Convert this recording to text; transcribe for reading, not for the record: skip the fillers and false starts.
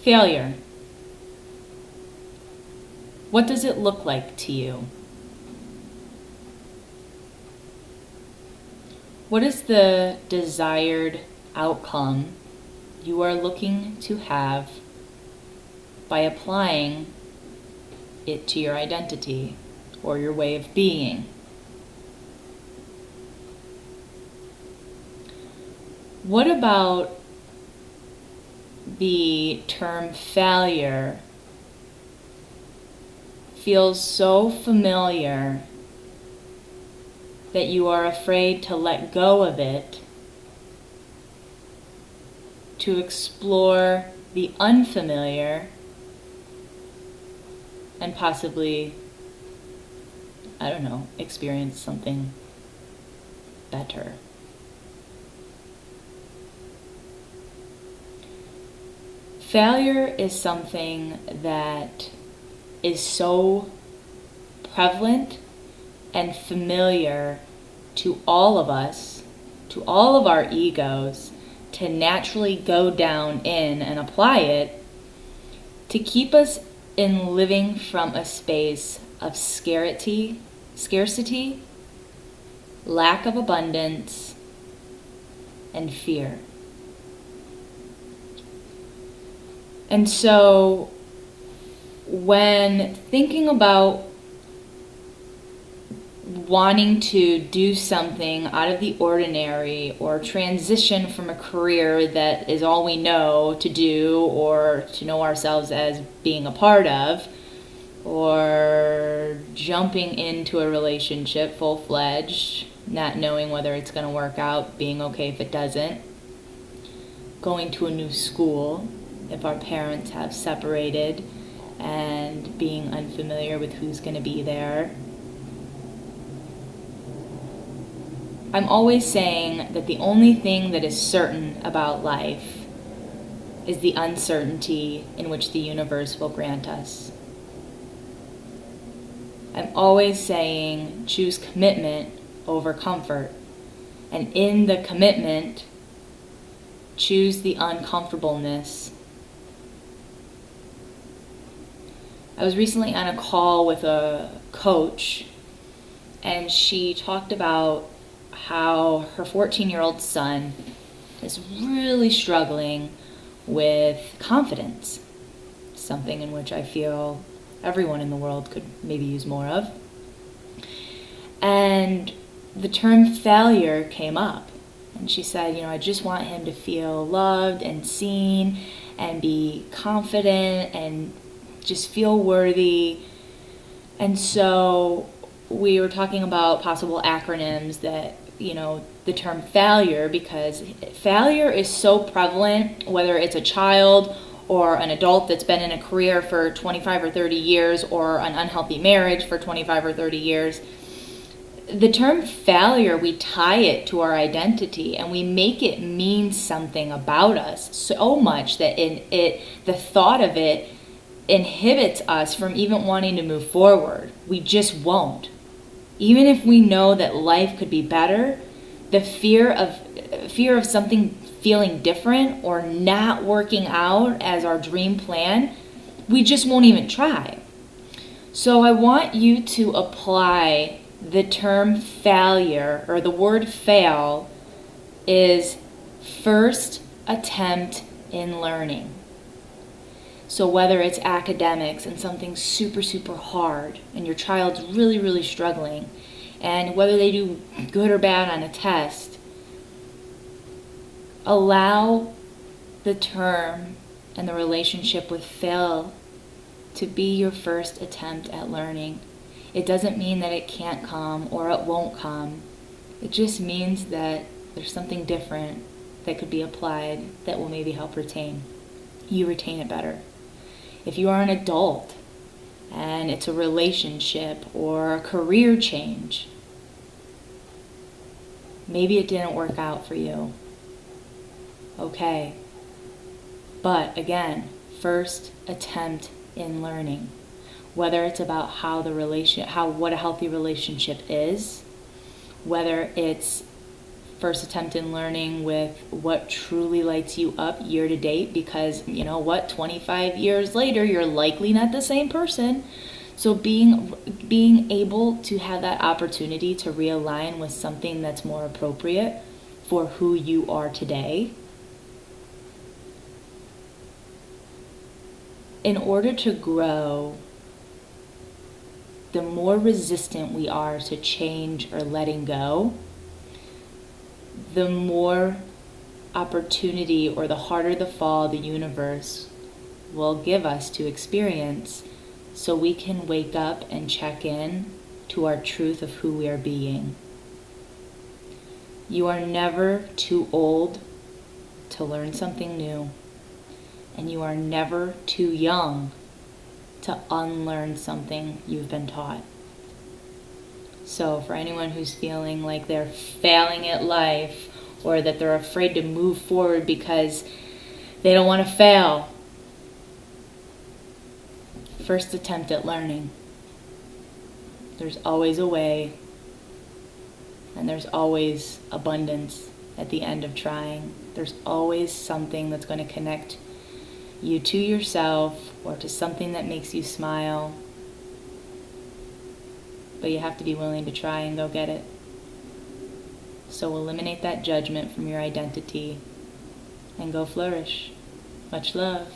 Failure. What does it look like to you? What is the desired outcome you are looking to have by applying it to your identity or your way of being? What about the term failure feels so familiar that you are afraid to let go of it, to explore the unfamiliar and possibly, experience something better? Failure is something that is so prevalent and familiar to all of us, to all of our egos, to naturally go down in and apply it to keep us in living from a space of scarcity, lack of abundance, and fear. And so when thinking about wanting to do something out of the ordinary or transition from a career that is all we know to do or to know ourselves as being a part of, or jumping into a relationship full-fledged, not knowing whether it's going to work out, being okay if it doesn't, going to a new school if our parents have separated, and being unfamiliar with who's going to be there. I'm always saying that the only thing that is certain about life is the uncertainty in which the universe will grant us. I'm always saying choose commitment over comfort, and in the commitment, choose the uncomfortableness. I was recently on a call with a coach, and she talked about how her 14-year-old son is really struggling with confidence, something in which I feel everyone in the world could maybe use more of. And the term failure came up, and she said, I just want him to feel loved and seen and be confident and just feel worthy. And so we were talking about possible acronyms that, the term failure, because failure is so prevalent, whether it's a child or an adult that's been in a career for 25 or 30 years or an unhealthy marriage for 25 or 30 years. The term failure, we tie it to our identity and we make it mean something about us so much that the thought of it inhibits us from even wanting to move forward. We just won't. Even if we know that life could be better, the fear of something feeling different or not working out as our dream plan, we just won't even try. So I want you to apply the term failure, or the word fail is first attempt in learning. So whether it's academics and something super, super hard and your child's really, really struggling, and whether they do good or bad on a test, allow the term and the relationship with fail to be your first attempt at learning. It doesn't mean that it can't come or it won't come. It just means that there's something different that could be applied that will maybe help you retain it better. If you are an adult and it's a relationship or a career change, maybe it didn't work out for you. Okay. But again, first attempt in learning. Whether it's about what a healthy relationship is, whether it's first attempt in learning with what truly lights you up year to date, because you know what, 25 years later you're likely not the same person. So being able to have that opportunity to realign with something that's more appropriate for who you are today. In order to grow, the more resistant we are to change or letting go, the more opportunity, or the harder the fall the universe will give us to experience, so we can wake up and check in to our truth of who we are being. You are never too old to learn something new, and you are never too young to unlearn something you've been taught. So for anyone who's feeling like they're failing at life, or that they're afraid to move forward because they don't want to fail, first attempt at learning. There's always a way, and there's always abundance at the end of trying. There's always something that's going to connect you to yourself, or to something that makes you smile. But you have to be willing to try and go get it. So eliminate that judgment from your identity and go flourish. Much love.